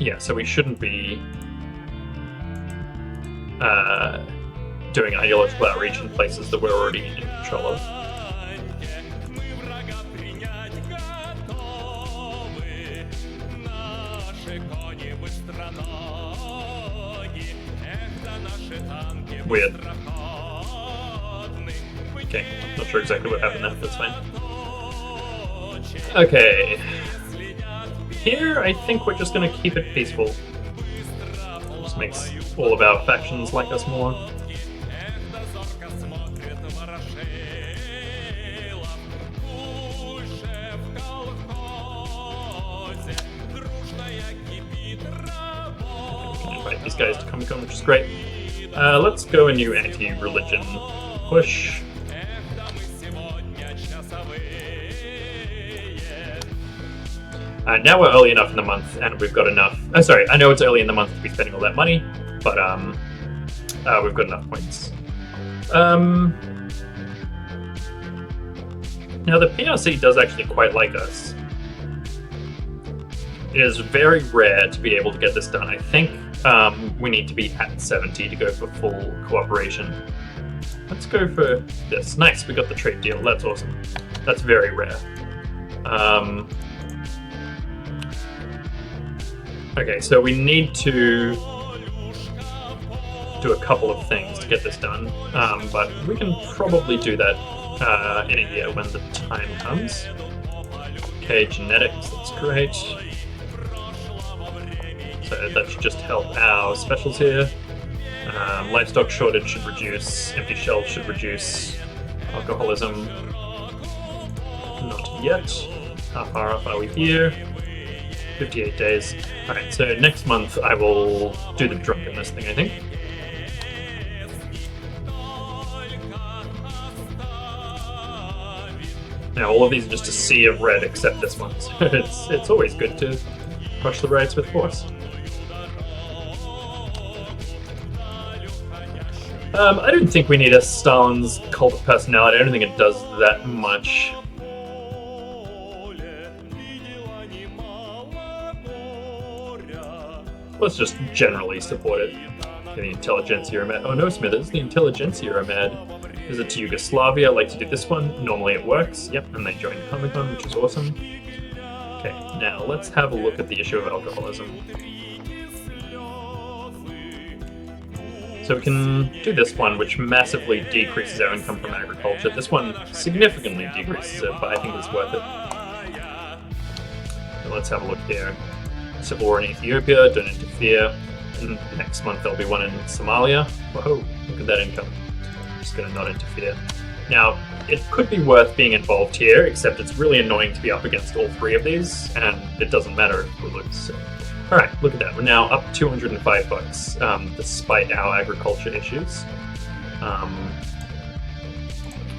Yeah, so we shouldn't be doing ideological outreach in places that we're already in control of. Weird. Okay, not sure exactly what happened there, but that's fine. Okay. Here, I think we're just going to keep it peaceful. Just makes all of our factions like us more. Invite these guys to COMECON, which is great. Let's go a new anti-religion push. Now we're early enough in the month, and we've got enough. Sorry, I know it's early in the month to be spending all that money, but we've got enough points. Now the PRC does actually quite like us. It is very rare to be able to get this done. I think we need to be at 70 to go for full cooperation. Let's go for this. Nice, we got the trade deal. That's awesome. That's very rare. Okay, so we need to do a couple of things to get this done, but we can probably do that in a year when the time comes. Okay, genetics, that's great. So that should just help our specials here. Livestock shortage should reduce, empty shelves should reduce, alcoholism, not yet. How far up are we here? 58 days. Alright, so next month I will do the drunkenness thing, I think. Now all of these are just a sea of red except this one, so it's always good to crush the riots with force. I don't think we need a Stalin's cult of personality. I don't think it does that much. Let's just generally support it. Okay, the intelligentsia are mad. Oh no, Smithers, the intelligentsia are mad. Visit to Yugoslavia. I like to do this one. Normally it works. Yep, and they joined COMECON, which is awesome. Okay, now let's have a look at the issue of alcoholism. So we can do this one, which massively decreases our income from agriculture. This one significantly decreases it, but I think it's worth it. So let's have a look here. Civil war in Ethiopia, don't interfere. And next month there'll be one in Somalia. Whoa, look at that income. Just gonna not interfere. Now, it could be worth being involved here, except it's really annoying to be up against all three of these, and it doesn't matter if we lose. So. Alright, look at that. We're now up $205, despite our agriculture issues.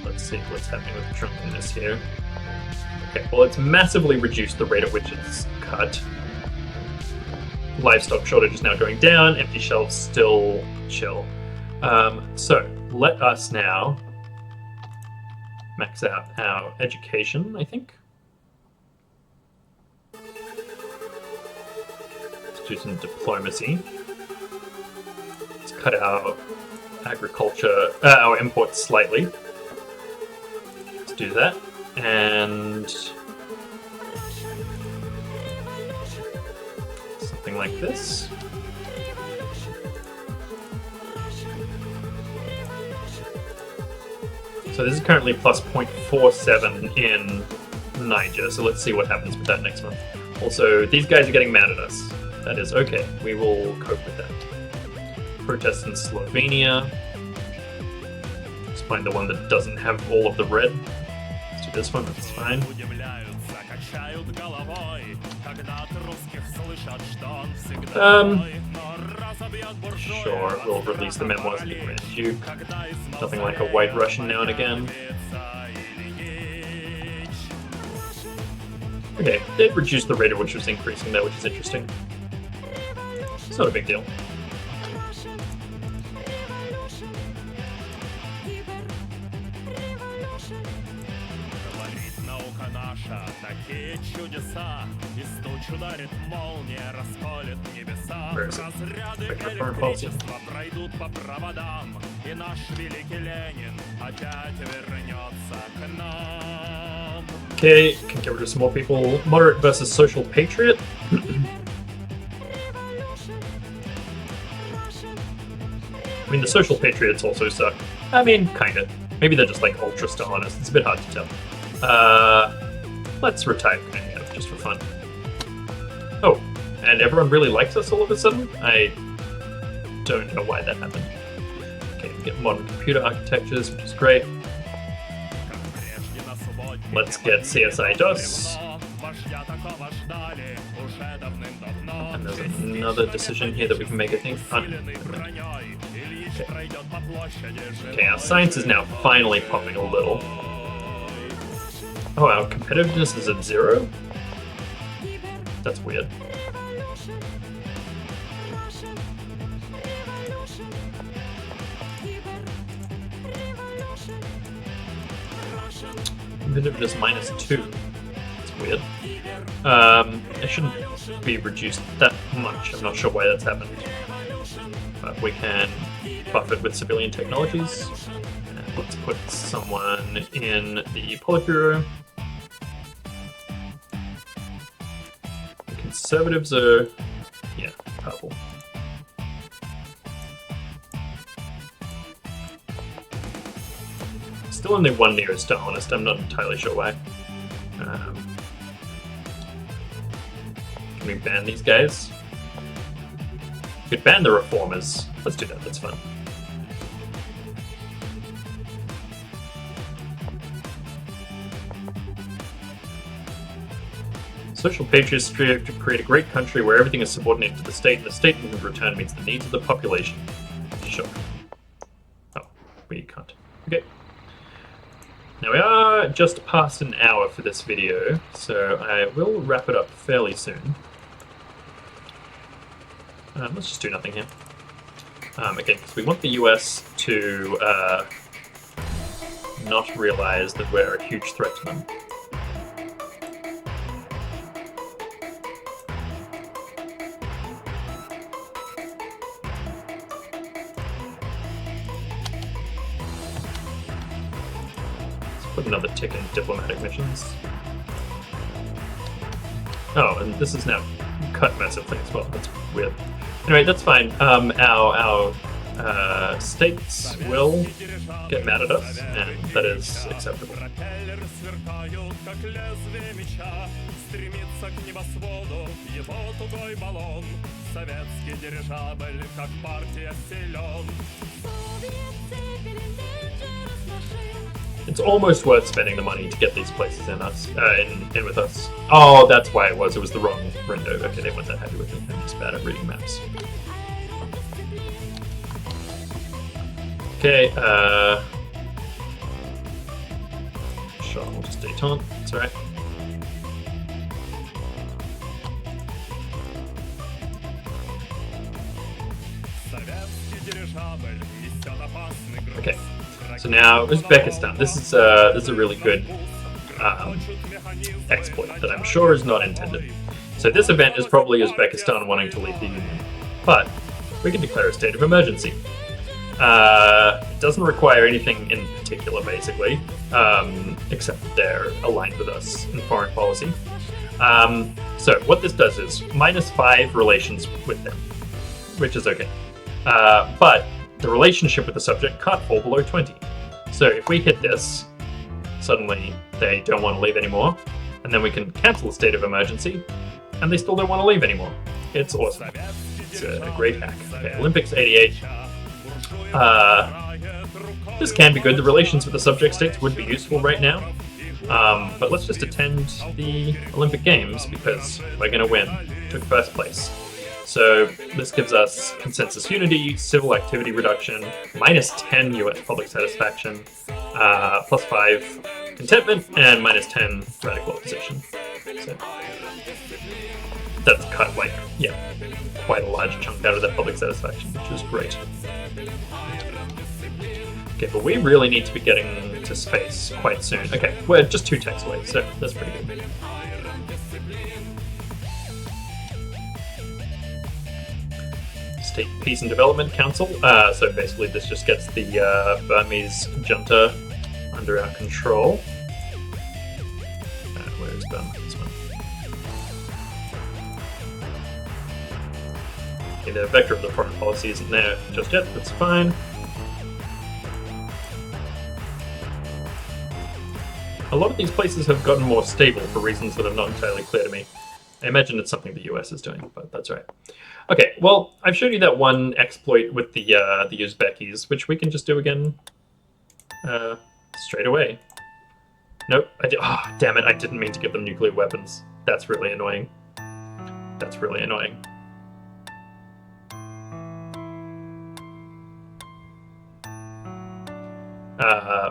Let's see what's happening with the drunkenness here. Okay, well, it's massively reduced the rate at which it's cut. Livestock shortage is now going down, empty shelves still chill. So, let us now max out our education, I think. Let's do some diplomacy. Let's cut our agriculture, our imports slightly. Let's do that. And something like this. So this is currently plus 0.47 in Niger, so let's see what happens with that next month. Also, these guys are getting mad at us. That is okay, we will cope with that. Protests in Slovenia. Let's find the one that doesn't have all of the red. Let's do this one, that's fine. Sure, we'll release the memoirs of the Grand Duke. Nothing like a white Russian now and again. Okay, they've reduced the rate at which it was increasing there, which is interesting. It's not a big deal. Where is it? Vector foreign policy. Okay, can get rid of some more people. Moderate versus social patriot. I mean, the social patriots also suck. I mean, kinda. Maybe they're just like ultra Stalinist. It's a bit hard to tell. Let's retire Krenyev just for fun. Oh, and everyone really likes us all of a sudden? don't know why that happened. Okay, we get modern computer architectures, which is great. Let's get CSI DOS. And there's another decision here that we can make, I think. Okay, our science is now finally popping a little. Oh, our competitiveness is at 0? That's weird. Competitiveness -2. That's weird. It shouldn't be reduced that much. I'm not sure why that's happened. But we can buff it with civilian technologies. And let's put someone in the Politburo. The Conservatives are, yeah, purple. Still only one Neo-Stalinist, I'm not entirely sure why. Can we ban these guys? We could ban the reformers. Let's do that, that's fun. Social patriots strive to create a great country where everything is subordinated to the state, and the state in return meets the needs of the population. Sure. Oh, we can't. Okay. Now we are just past an hour for this video, so I will wrap it up fairly soon. Let's just do nothing here. Again, because we want the US to not realize that we're a huge threat to them. Put another tick in diplomatic missions. Oh, and this is now cut massively as well. That's weird. Anyway, that's fine. Our states will get mad at us, and that is acceptable. It's almost worth spending the money to get these places in with us. Oh, that's why it was. It was the wrong window. Okay, they weren't that happy with it. I'm just bad at reading maps. Okay, sure, we'll just detente. It's alright. Okay. So now Uzbekistan. This is a really good exploit that I'm sure is not intended. So this event is probably Uzbekistan wanting to leave the Union, but we can declare a state of emergency. It doesn't require anything in particular, basically, except that they're aligned with us in foreign policy. So what this does is -5 relations with them, which is okay. But the relationship with the subject can't fall below 20. So if we hit this, suddenly they don't want to leave anymore, and then we can cancel the state of emergency, and they still don't want to leave anymore. It's awesome. It's a great hack. Okay, Olympics 88. This can be good. The relations with the subject states would be useful right now. But let's just attend the Olympic Games, because we're going to win. Took first place. So this gives us consensus unity, civil activity reduction, -10 US public satisfaction, +5 contentment, and -10 radical opposition. So that's cut, like, yeah, quite a large chunk out of that public satisfaction, which is great. Okay, but we really need to be getting to space quite soon. Okay, we're just 2 techs away, so that's pretty good. State Peace and Development Council. So basically this just gets the Burmese junta under our control. Where is Burma? This one. Okay, the vector of the foreign policy isn't there just yet, that's fine. A lot of these places have gotten more stable for reasons that are not entirely clear to me. I imagine it's something the US is doing, but that's right. Okay, well, I've shown you that one exploit with the Uzbekis, which we can just do again straight away. Nope, oh, damn it, I didn't mean to give them nuclear weapons. That's really annoying. That's really annoying.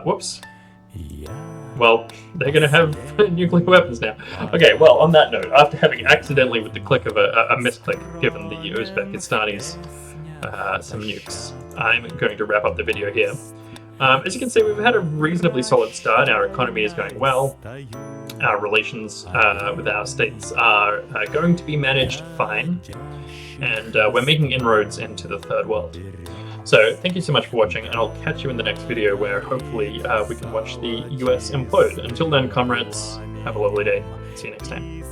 Whoops. Well, they're going to have nuclear weapons now. Okay, well, on that note, after having accidentally, with the click of a misclick, given the Uzbekistanis some nukes, I'm going to wrap up the video here. As you can see, we've had a reasonably solid start. Our economy is going well. Our relations with our states are going to be managed fine. And we're making inroads into the third world. So thank you so much for watching, and I'll catch you in the next video where hopefully we can watch the US implode. Until then, comrades, have a lovely day. See you next time.